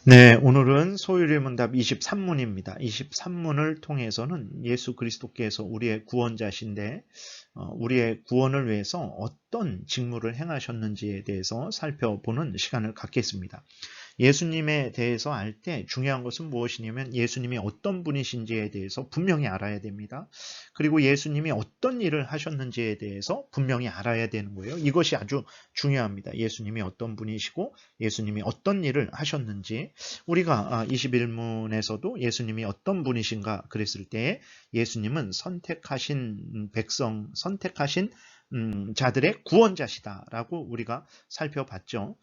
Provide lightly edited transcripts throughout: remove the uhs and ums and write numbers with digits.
네, 오늘은 소율의 문답 23문입니다. 23문을 통해서는 예수 그리스도께서 우리의 구원자신데 우리의 구원을 위해서 어떤 직무를 행하셨는지에 대해서 살펴보는 시간을 갖겠습니다. 예수님에 대해서 알 때 중요한 것은 무엇이냐면 예수님이 어떤 분이신지에 대해서 분명히 알아야 됩니다. 그리고 예수님이 어떤 일을 하셨는지에 대해서 분명히 알아야 되는 거예요. 이것이 아주 중요합니다. 예수님이 어떤 분이시고 예수님이 어떤 일을 하셨는지. 우리가 21문에서도 예수님이 어떤 분이신가 그랬을 때 예수님은 선택하신 백성, 선택하신 자들의 구원자시다라고 우리가 살펴봤죠.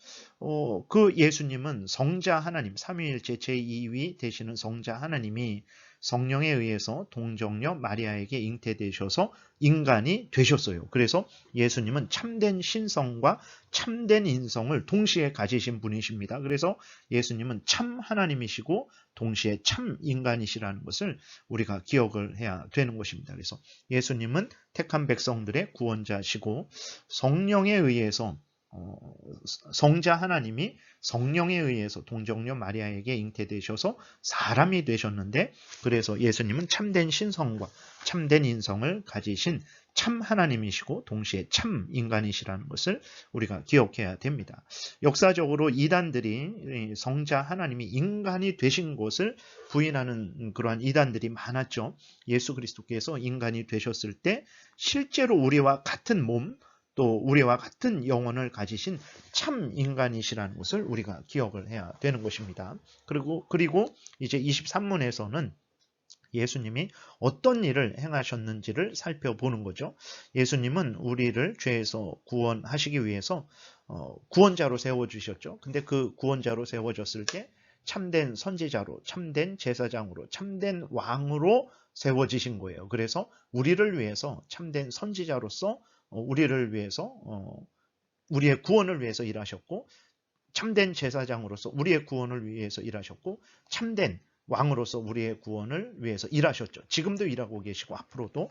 그 예수님은 성자 하나님, 삼위일체 제2위 되시는 성자 하나님이 성령에 의해서 동정녀 마리아에게 잉태되셔서 인간이 되셨어요. 그래서 예수님은 참된 신성과 참된 인성을 동시에 가지신 분이십니다. 그래서 예수님은 참 하나님이시고 동시에 참 인간이시라는 것을 우리가 기억을 해야 되는 것입니다. 그래서 예수님은 택한 백성들의 구원자시고 성령에 의해서 성자 하나님이 성령에 의해서 동정녀 마리아에게 잉태되셔서 사람이 되셨는데, 그래서 예수님은 참된 신성과 참된 인성을 가지신 참 하나님이시고 동시에 참 인간이시라는 것을 우리가 기억해야 됩니다. 역사적으로 이단들이 성자 하나님이 인간이 되신 것을 부인하는 그러한 이단들이 많았죠. 예수 그리스도께서 인간이 되셨을 때 실제로 우리와 같은 몸, 또 우리와 같은 영혼을 가지신 참 인간이시라는 것을 우리가 기억을 해야 되는 것입니다. 그리고 이제 23문에서는 예수님이 어떤 일을 행하셨는지를 살펴보는 거죠. 예수님은 우리를 죄에서 구원하시기 위해서 구원자로 세워주셨죠. 근데 그 구원자로 세워졌을 때 참된 선지자로, 참된 제사장으로, 참된 왕으로 세워지신 거예요. 그래서 우리를 위해서 참된 선지자로서 우리를 위해서 우리의 구원을 위해서 일하셨고, 참된 제사장으로서 우리의 구원을 위해서 일하셨고, 참된 왕으로서 우리의 구원을 위해서 일하셨죠. 지금도 일하고 계시고 앞으로도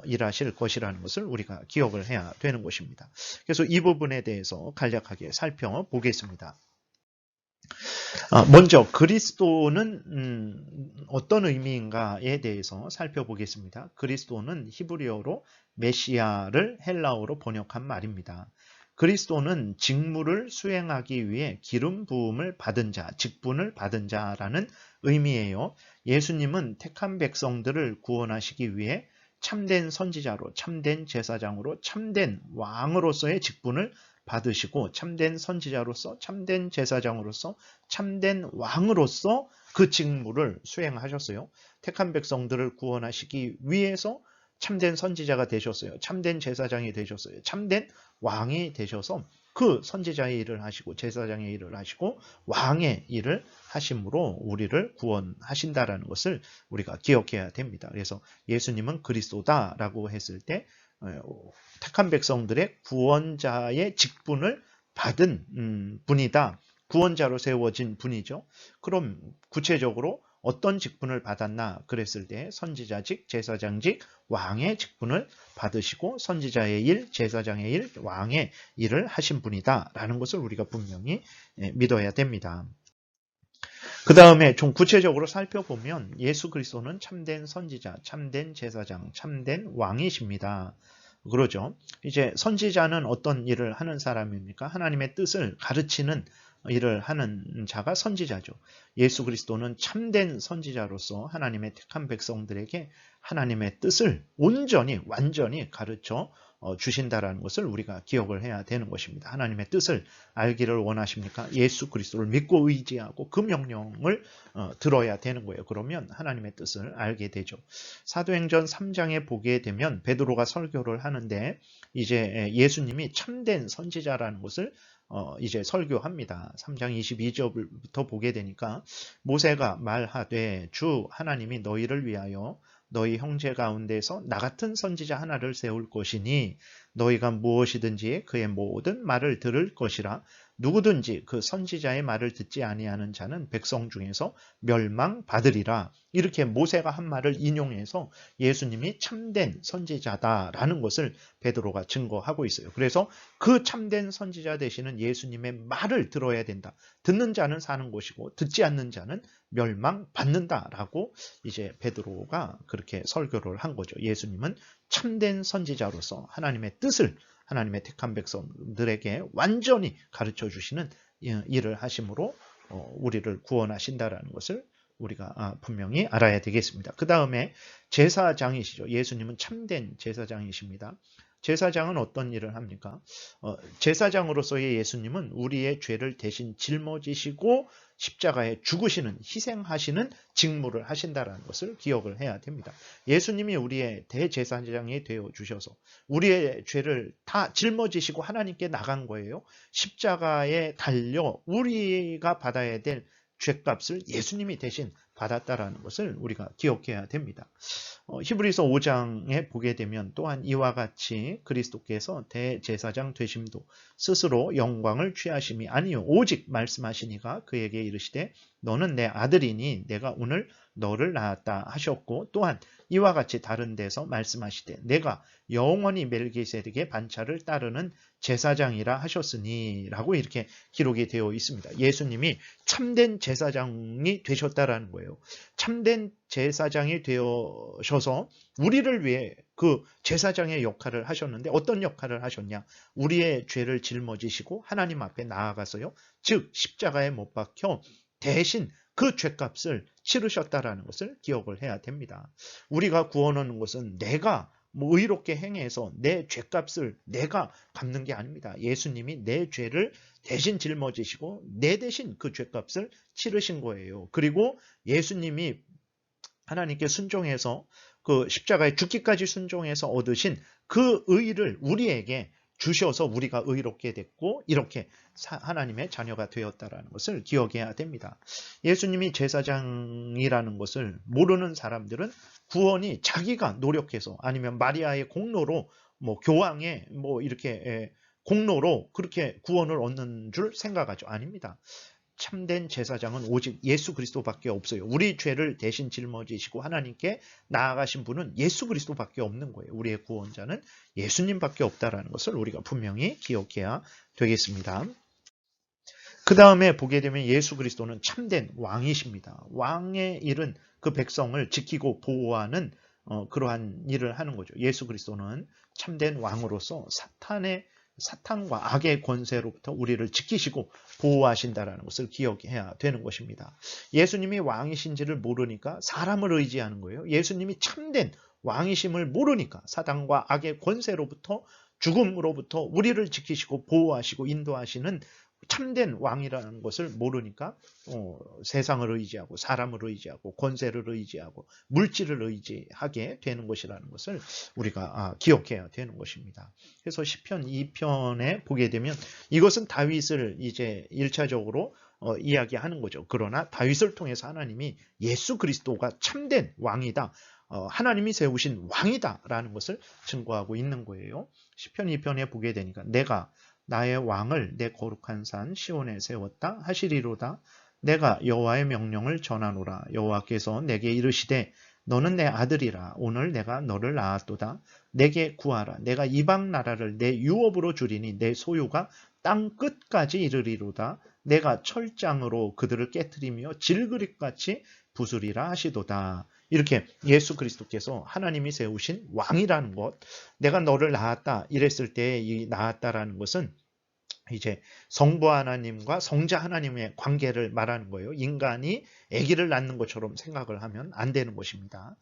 일하실 것이라는 것을 우리가 기억을 해야 되는 것입니다. 그래서 이 부분에 대해서 간략하게 살펴보겠습니다. 먼저 그리스도는 어떤 의미인가에 대해서 살펴보겠습니다. 그리스도는 히브리어로 메시아를 헬라어로 번역한 말입니다. 그리스도는 직무를 수행하기 위해 기름 부음을 받은 자, 직분을 받은 자라는 의미예요. 예수님은 택한 백성들을 구원하시기 위해 참된 선지자로, 참된 제사장으로, 참된 왕으로서의 직분을 받으시고 참된 선지자로서, 참된 제사장으로서, 참된 왕으로서 그 직무를 수행하셨어요. 택한 백성들을 구원하시기 위해서 참된 선지자가 되셨어요. 참된 제사장이 되셨어요. 참된 왕이 되셔서 그 선지자의 일을 하시고 제사장의 일을 하시고 왕의 일을 하심으로 우리를 구원하신다라는 것을 우리가 기억해야 됩니다. 그래서 예수님은 그리스도다라고 했을 때 택한 백성들의 구원자의 직분을 받은 분이다. 구원자로 세워진 분이죠. 그럼 구체적으로 어떤 직분을 받았나 그랬을 때 선지자직, 제사장직, 왕의 직분을 받으시고 선지자의 일, 제사장의 일, 왕의 일을 하신 분이다라는 것을 우리가 분명히 믿어야 됩니다. 그 다음에 좀 구체적으로 살펴보면 예수 그리스도는 참된 선지자, 참된 제사장, 참된 왕이십니다. 그러죠. 이제 선지자는 어떤 일을 하는 사람입니까? 하나님의 뜻을 가르치는 일을 하는 자가 선지자죠. 예수 그리스도는 참된 선지자로서 하나님의 택한 백성들에게 하나님의 뜻을 온전히 완전히 가르쳐 주신다라는 것을 우리가 기억을 해야 되는 것입니다. 하나님의 뜻을 알기를 원하십니까? 예수 그리스도를 믿고 의지하고 그 명령을 들어야 되는 거예요. 그러면 하나님의 뜻을 알게 되죠. 사도행전 3장에 보게 되면 베드로가 설교를 하는데 이제 예수님이 참된 선지자라는 것을 이제 설교합니다. 3장 22절부터 보게 되니까 모세가 말하되 주 하나님이 너희를 위하여 너희 형제 가운데서 나 같은 선지자 하나를 세울 것이니 너희가 무엇이든지 그의 모든 말을 들을 것이라. 누구든지 그 선지자의 말을 듣지 아니하는 자는 백성 중에서 멸망받으리라. 이렇게 모세가 한 말을 인용해서 예수님이 참된 선지자다라는 것을 베드로가 증거하고 있어요. 그래서 그 참된 선지자 되시는 예수님의 말을 들어야 된다. 듣는 자는 사는 것이고 듣지 않는 자는 멸망받는다라고 이제 베드로가 그렇게 설교를 한 거죠. 예수님은 참된 선지자로서 하나님의 뜻을 하나님의 택한 백성들에게 완전히 가르쳐 주시는 일을 하심으로 우리를 구원하신다라는 것을 우리가 분명히 알아야 되겠습니다. 그 다음에 제사장이시죠. 예수님은 참된 제사장이십니다. 제사장은 어떤 일을 합니까? 제사장으로서의 예수님은 우리의 죄를 대신 짊어지시고 십자가에 죽으시는, 희생하시는 직무를 하신다는 것을 기억을 해야 됩니다. 예수님이 우리의 대제사장이 되어 주셔서 우리의 죄를 다 짊어지시고 하나님께 나간 거예요. 십자가에 달려 우리가 받아야 될 죄값을 예수님이 대신 받았다라는 것을 우리가 기억해야 됩니다. 히브리서 5장에 보게 되면 또한 이와 같이 그리스도께서 대제사장 되심도 스스로 영광을 취하심이 아니요 오직 말씀하시니가 그에게 이르시되 너는 내 아들이니 내가 오늘 너를 낳았다 하셨고 또한 이와 같이 다른 데서 말씀하시되 내가 영원히 멜기세덱의 반차를 따르는 제사장이라 하셨으니 라고 이렇게 기록이 되어 있습니다. 예수님이 참된 제사장이 되셨다라는 거예요. 참된 제사장이 되어셔서 우리를 위해 그 제사장의 역할을 하셨는데 어떤 역할을 하셨냐? 우리의 죄를 짊어지시고 하나님 앞에 나아가서요. 즉 십자가에 못 박혀 대신 그 죄값을 치르셨다라는 것을 기억을 해야 됩니다. 우리가 구원하는 것은 내가 의롭게 행해서 내 죄값을 내가 갚는 게 아닙니다. 예수님이 내 죄를 대신 짊어지시고 내 대신 그 죄값을 치르신 거예요. 그리고 예수님이 하나님께 순종해서 그 십자가에 죽기까지 순종해서 얻으신 그 의를 우리에게 주셔서 우리가 의롭게 됐고 이렇게 하나님의 자녀가 되었다라는 것을 기억해야 됩니다. 예수님이 제사장이라는 것을 모르는 사람들은 구원이 자기가 노력해서 아니면 마리아의 공로로 교황의 이렇게 공로로 그렇게 구원을 얻는 줄 생각하죠. 아닙니다. 참된 제사장은 오직 예수 그리스도밖에 없어요. 우리 죄를 대신 짊어지시고 하나님께 나아가신 분은 예수 그리스도밖에 없는 거예요. 우리의 구원자는 예수님밖에 없다라는 것을 우리가 분명히 기억해야 되겠습니다. 그 다음에 보게 되면 예수 그리스도는 참된 왕이십니다. 왕의 일은 그 백성을 지키고 보호하는 그러한 일을 하는 거죠. 예수 그리스도는 참된 왕으로서 사탄과 악의 권세로부터 우리를 지키시고 보호하신다는 것을 기억해야 되는 것입니다. 예수님이 왕이신지를 모르니까 사람을 의지하는 거예요. 예수님이 참된 왕이심을 모르니까 사탄과 악의 권세로부터 죽음으로부터 우리를 지키시고 보호하시고 인도하시는 참된 왕이라는 것을 모르니까 세상을 의지하고 사람을 의지하고 권세를 의지하고 물질을 의지하게 되는 것이라는 것을 우리가 기억해야 되는 것입니다. 그래서 시편 2편에 보게 되면 이것은 다윗을 이제 1차적으로 이야기하는 거죠. 그러나 다윗을 통해서 하나님이 예수 그리스도가 참된 왕이다. 하나님이 세우신 왕이다라는 것을 증거하고 있는 거예요. 시편 2편에 보게 되니까 내가 나의 왕을 내 거룩한 산 시온에 세웠다 하시리로다. 내가 여호와의 명령을 전하노라. 여호와께서 내게 이르시되 너는 내 아들이라. 오늘 내가 너를 낳았도다. 내게 구하라. 내가 이방 나라를 내 유업으로 주리니 내 소유가 땅 끝까지 이르리로다. 내가 철장으로 그들을 깨트리며 질그릇같이 부수리라 하시도다. 이렇게 예수 그리스도께서 하나님이 세우신 왕이라는 것, 내가 너를 낳았다 이랬을 때 이 낳았다라는 것은 이제 성부 하나님과 성자 하나님의 관계를 말하는 거예요. 인간이 아기를 낳는 것처럼 생각을 하면 안 되는 것입니다.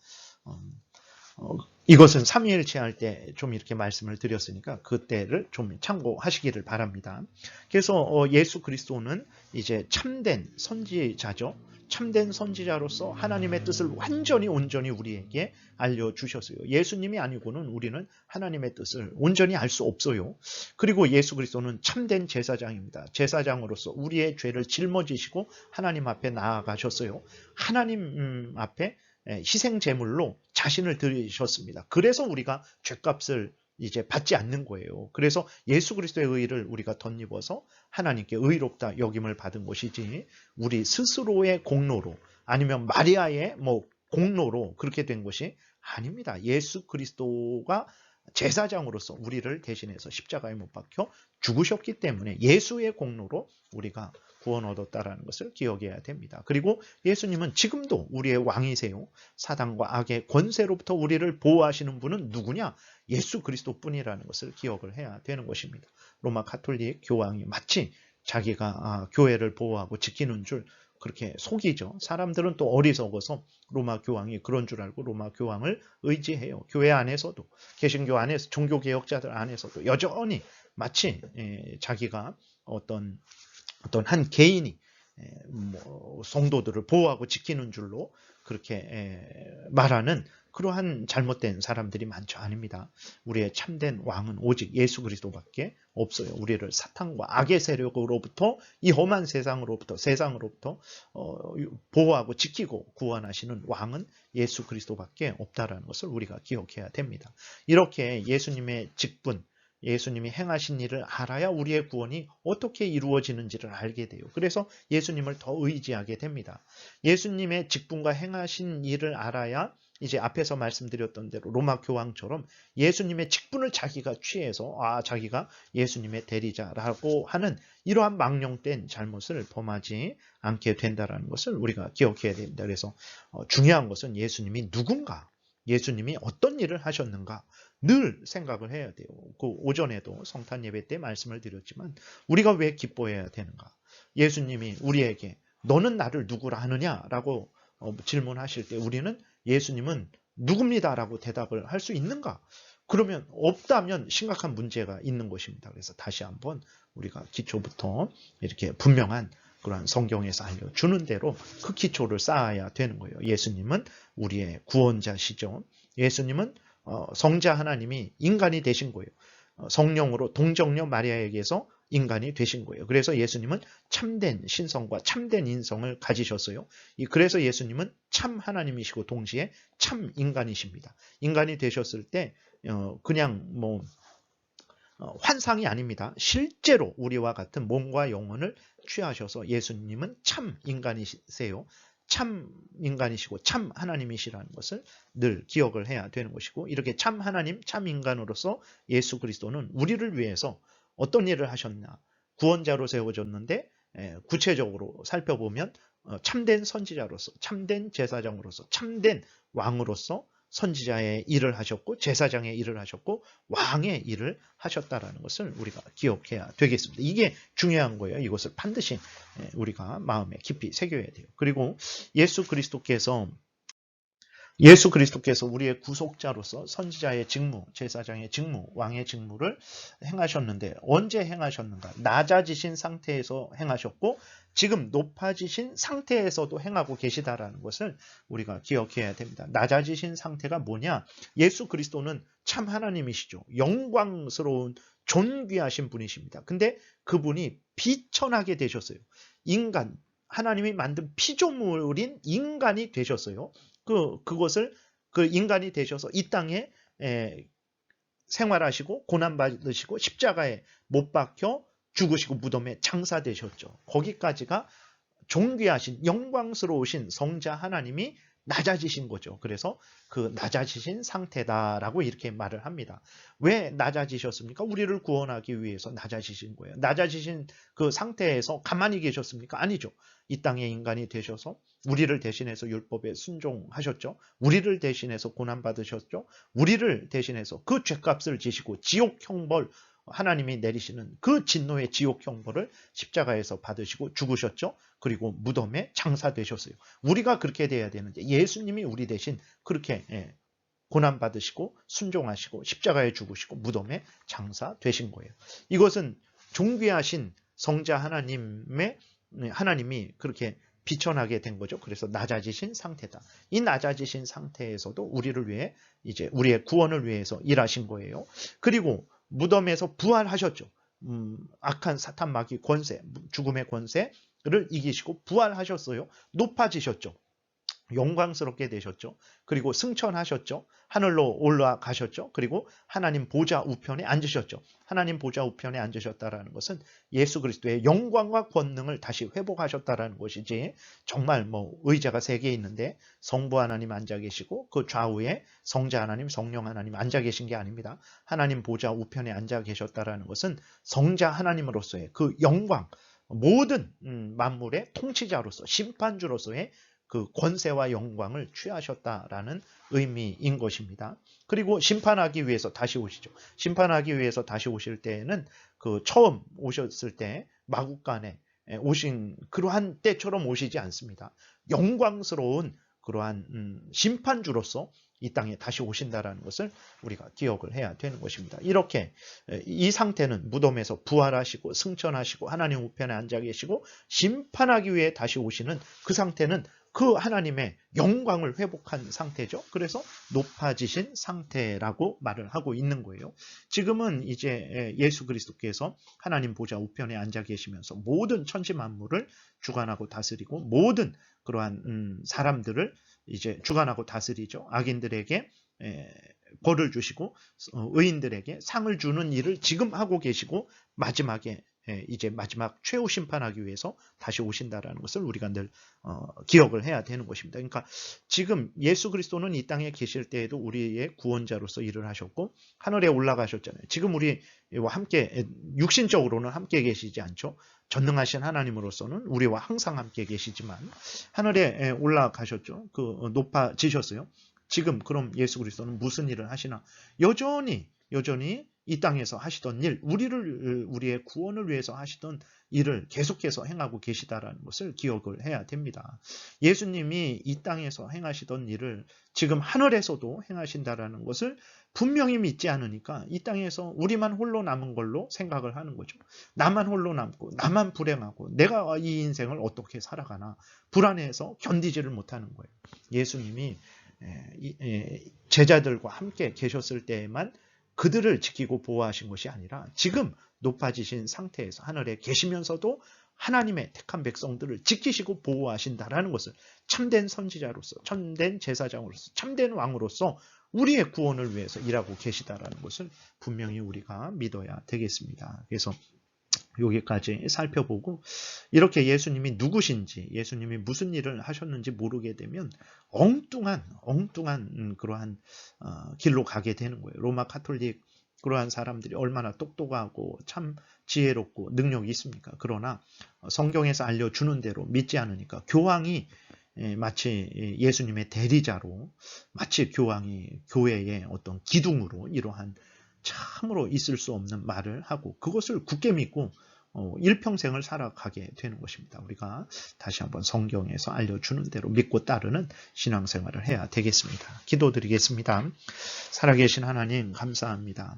이것은 삼위일체 할 때 좀 이렇게 말씀을 드렸으니까 그때를 좀 참고하시기를 바랍니다. 그래서 예수 그리스도는 이제 참된 선지자죠. 참된 선지자로서 하나님의 뜻을 완전히 온전히 우리에게 알려주셨어요. 예수님이 아니고는 우리는 하나님의 뜻을 온전히 알 수 없어요. 그리고 예수 그리스도는 참된 제사장입니다. 제사장으로서 우리의 죄를 짊어지시고 하나님 앞에 나아가셨어요. 하나님 앞에 희생 제물로 자신을 드리셨습니다. 그래서 우리가 죄값을 이제 받지 않는 거예요. 그래서 예수 그리스도의 의를 우리가 덧입어서 하나님께 의롭다 여김을 받은 것이지 우리 스스로의 공로로 아니면 마리아의 뭐 공로로 그렇게 된 것이 아닙니다. 예수 그리스도가 제사장으로서 우리를 대신해서 십자가에 못 박혀 죽으셨기 때문에 예수의 공로로 우리가 구원 얻었다라는 것을 기억해야 됩니다. 그리고 예수님은 지금도 우리의 왕이세요. 사단과 악의 권세로부터 우리를 보호하시는 분은 누구냐? 예수 그리스도뿐이라는 것을 기억을 해야 되는 것입니다. 로마 가톨릭 교황이 마치 자기가 교회를 보호하고 지키는 줄 그렇게 속이죠. 사람들은 또 어리석어서 로마 교황이 그런 줄 알고 로마 교황을 의지해요. 교회 안에서도 개신교 안에서 종교개혁자들 안에서도 여전히 마치 자기가 어떤 한 개인이 뭐 성도들을 보호하고 지키는 줄로 그렇게 말하는 그러한 잘못된 사람들이 많죠. 아닙니다. 우리의 참된 왕은 오직 예수 그리스도밖에 없어요. 우리를 사탄과 악의 세력으로부터 이 험한 세상으로부터 보호하고 지키고 구원하시는 왕은 예수 그리스도밖에 없다라는 것을 우리가 기억해야 됩니다. 이렇게 예수님의 직분, 예수님이 행하신 일을 알아야 우리의 구원이 어떻게 이루어지는지를 알게 돼요. 그래서 예수님을 더 의지하게 됩니다. 예수님의 직분과 행하신 일을 알아야 이제 앞에서 말씀드렸던 대로 로마 교황처럼 예수님의 직분을 자기가 취해서 자기가 예수님의 대리자라고 하는 이러한 망령된 잘못을 범하지 않게 된다는 것을 우리가 기억해야 됩니다. 그래서 중요한 것은 예수님이 누군가, 예수님이 어떤 일을 하셨는가 늘 생각을 해야 돼요. 그 오전에도 성탄 예배 때 말씀을 드렸지만 우리가 왜 기뻐해야 되는가? 예수님이 우리에게 너는 나를 누구라 하느냐라고 질문하실 때 우리는 예수님은 누굽니다라고 대답을 할 수 있는가? 그러면 없다면 심각한 문제가 있는 것입니다. 그래서 다시 한번 우리가 기초부터 이렇게 분명한 그러한 성경에서 알려주는 대로 그 기초를 쌓아야 되는 거예요. 예수님은 우리의 구원자시죠. 예수님은 성자 하나님이 인간이 되신 거예요. 성령으로 동정녀 마리아에게서 인간이 되신 거예요. 그래서 예수님은 참된 신성과 참된 인성을 가지셨어요. 그래서 예수님은 참 하나님이시고 동시에 참 인간이십니다. 인간이 되셨을 때 그냥 뭐 환상이 아닙니다. 실제로 우리와 같은 몸과 영혼을 취하셔서 예수님은 참 인간이세요. 참 인간이시고 참 하나님이시라는 것을 늘 기억을 해야 되는 것이고 이렇게 참 하나님, 참 인간으로서 예수 그리스도는 우리를 위해서 어떤 일을 하셨나? 구원자로 세워졌는데 구체적으로 살펴보면 참된 선지자로서, 참된 제사장으로서, 참된 왕으로서 선지자의 일을 하셨고 제사장의 일을 하셨고 왕의 일을 하셨다라는 것을 우리가 기억해야 되겠습니다. 이게 중요한 거예요. 이것을 반드시 우리가 마음에 깊이 새겨야 돼요. 그리고 예수 그리스도께서 우리의 구속자로서 선지자의 직무, 제사장의 직무, 왕의 직무를 행하셨는데 언제 행하셨는가? 낮아지신 상태에서 행하셨고 지금 높아지신 상태에서도 행하고 계시다라는 것을 우리가 기억해야 됩니다. 낮아지신 상태가 뭐냐? 예수 그리스도는 참 하나님이시죠. 영광스러운 존귀하신 분이십니다. 근데 그분이 비천하게 되셨어요. 인간, 하나님이 만든 피조물인 인간이 되셨어요. 그것을 그 인간이 되셔서 이 땅에 생활하시고 고난받으시고 십자가에 못 박혀 죽으시고 무덤에 장사되셨죠. 거기까지가 존귀하신 영광스러우신 성자 하나님이 낮아지신 거죠. 그래서 그 낮아지신 상태다라고 이렇게 말을 합니다. 왜 낮아지셨습니까? 우리를 구원하기 위해서 낮아지신 거예요. 낮아지신 그 상태에서 가만히 계셨습니까? 아니죠. 이 땅의 인간이 되셔서 우리를 대신해서 율법에 순종하셨죠. 우리를 대신해서 고난받으셨죠. 우리를 대신해서 그 죄값을 지시고 지옥 형벌 하나님이 내리시는 그 진노의 지옥 형벌을 십자가에서 받으시고 죽으셨죠. 그리고 무덤에 장사되셨어요. 우리가 그렇게 돼야 되는데 예수님이 우리 대신 그렇게 고난받으시고 순종하시고 십자가에 죽으시고 무덤에 장사되신 거예요. 이것은 존귀하신 성자 하나님이 그렇게 비천하게 된 거죠. 그래서 낮아지신 상태다. 이 낮아지신 상태에서도 우리를 위해 이제 우리의 구원을 위해서 일하신 거예요. 그리고 무덤에서 부활하셨죠. 악한 사탄 마귀 권세, 죽음의 권세를 이기시고 부활하셨어요. 높아지셨죠. 영광스럽게 되셨죠. 그리고 승천하셨죠. 하늘로 올라가셨죠. 그리고 하나님 보좌 우편에 앉으셨죠. 하나님 보좌 우편에 앉으셨다라는 것은 예수 그리스도의 영광과 권능을 다시 회복하셨다라는 것이지, 정말 의자가 3개 있는데 성부 하나님 앉아 계시고 그 좌우에 성자 하나님, 성령 하나님 앉아 계신 게 아닙니다. 하나님 보좌 우편에 앉아 계셨다라는 것은 성자 하나님으로서의 그 영광, 모든 만물의 통치자로서, 심판주로서의 그 권세와 영광을 취하셨다라는 의미인 것입니다. 그리고 심판하기 위해서 다시 오시죠. 심판하기 위해서 다시 오실 때에는 그 처음 오셨을 때 마국간에 오신 그러한 때처럼 오시지 않습니다. 영광스러운 그러한 심판주로서 이 땅에 다시 오신다라는 것을 우리가 기억을 해야 되는 것입니다. 이렇게 이 상태는 무덤에서 부활하시고 승천하시고 하나님 우편에 앉아 계시고 심판하기 위해 다시 오시는 그 상태는 그 하나님의 영광을 회복한 상태죠. 그래서 높아지신 상태라고 말을 하고 있는 거예요. 지금은 이제 예수 그리스도께서 하나님 보좌 우편에 앉아 계시면서 모든 천지 만물을 주관하고 다스리고 모든 그러한 사람들을 이제 주관하고 다스리죠. 악인들에게 벌을 주시고 의인들에게 상을 주는 일을 지금 하고 계시고 마지막에 이제 마지막 최후 심판하기 위해서 다시 오신다라는 것을 우리가 늘 기억을 해야 되는 것입니다. 그러니까 지금 예수 그리스도는 이 땅에 계실 때에도 우리의 구원자로서 일을 하셨고 하늘에 올라가셨잖아요. 지금 우리와 함께 육신적으로는 함께 계시지 않죠. 전능하신 하나님으로서는 우리와 항상 함께 계시지만 하늘에 올라가셨죠. 그 높아지셨어요. 지금 그럼 예수 그리스도는 무슨 일을 하시나? 여전히 이 땅에서 하시던 일, 우리의 구원을 위해서 하시던 일을 계속해서 행하고 계시다라는 것을 기억을 해야 됩니다. 예수님이 이 땅에서 행하시던 일을 지금 하늘에서도 행하신다라는 것을 분명히 믿지 않으니까 이 땅에서 우리만 홀로 남은 걸로 생각을 하는 거죠. 나만 홀로 남고 나만 불행하고 내가 이 인생을 어떻게 살아가나 불안해서 견디지를 못하는 거예요. 예수님이 제자들과 함께 계셨을 때에만 그들을 지키고 보호하신 것이 아니라 지금 높아지신 상태에서 하늘에 계시면서도 하나님의 택한 백성들을 지키시고 보호하신다라는 것을 참된 선지자로서, 참된 제사장으로서, 참된 왕으로서 우리의 구원을 위해서 일하고 계시다라는 것을 분명히 우리가 믿어야 되겠습니다. 그래서 여기까지 살펴보고 이렇게 예수님이 누구신지, 예수님이 무슨 일을 하셨는지 모르게 되면 엉뚱한 그러한 길로 가게 되는 거예요. 로마 카톨릭 그러한 사람들이 얼마나 똑똑하고 참 지혜롭고 능력이 있습니까? 그러나 성경에서 알려주는 대로 믿지 않으니까 교황이 마치 예수님의 대리자로, 마치 교황이 교회의 어떤 기둥으로 이러한 참으로 있을 수 없는 말을 하고 그것을 굳게 믿고 일평생을 살아가게 되는 것입니다. 우리가 다시 한번 성경에서 알려주는 대로 믿고 따르는 신앙생활을 해야 되겠습니다. 기도드리겠습니다. 살아계신 하나님 감사합니다.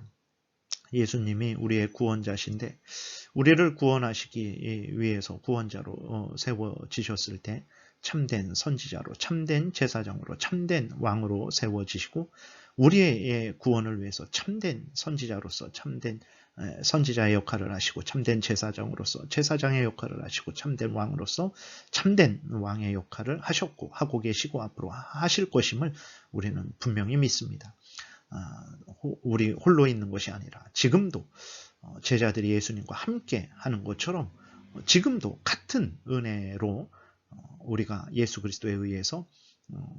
예수님이 우리의 구원자신데 우리를 구원하시기 위해서 구원자로 세워지셨을 때 참된 선지자로, 참된 제사장으로, 참된 왕으로 세워지시고 우리의 구원을 위해서 참된 선지자로서 참된 선지자의 역할을 하시고 참된 제사장으로서 제사장의 역할을 하시고 참된 왕으로서 참된 왕의 역할을 하셨고 하고 계시고 앞으로 하실 것임을 우리는 분명히 믿습니다. 우리 홀로 있는 것이 아니라 지금도 제자들이 예수님과 함께 하는 것처럼 지금도 같은 은혜로 우리가 예수 그리스도에 의해서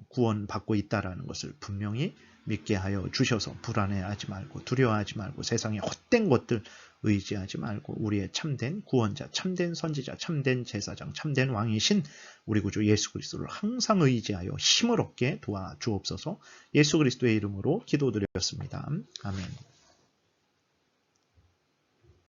구원받고 있다는 것을 분명히 믿게 하여 주셔서 불안해하지 말고 두려워하지 말고 세상의 헛된 것들 의지하지 말고 우리의 참된 구원자, 참된 선지자, 참된 제사장, 참된 왕이신 우리 구주 예수 그리스도를 항상 의지하여 힘을 얻게 도와주옵소서. 예수 그리스도의 이름으로 기도드렸습니다. 아멘.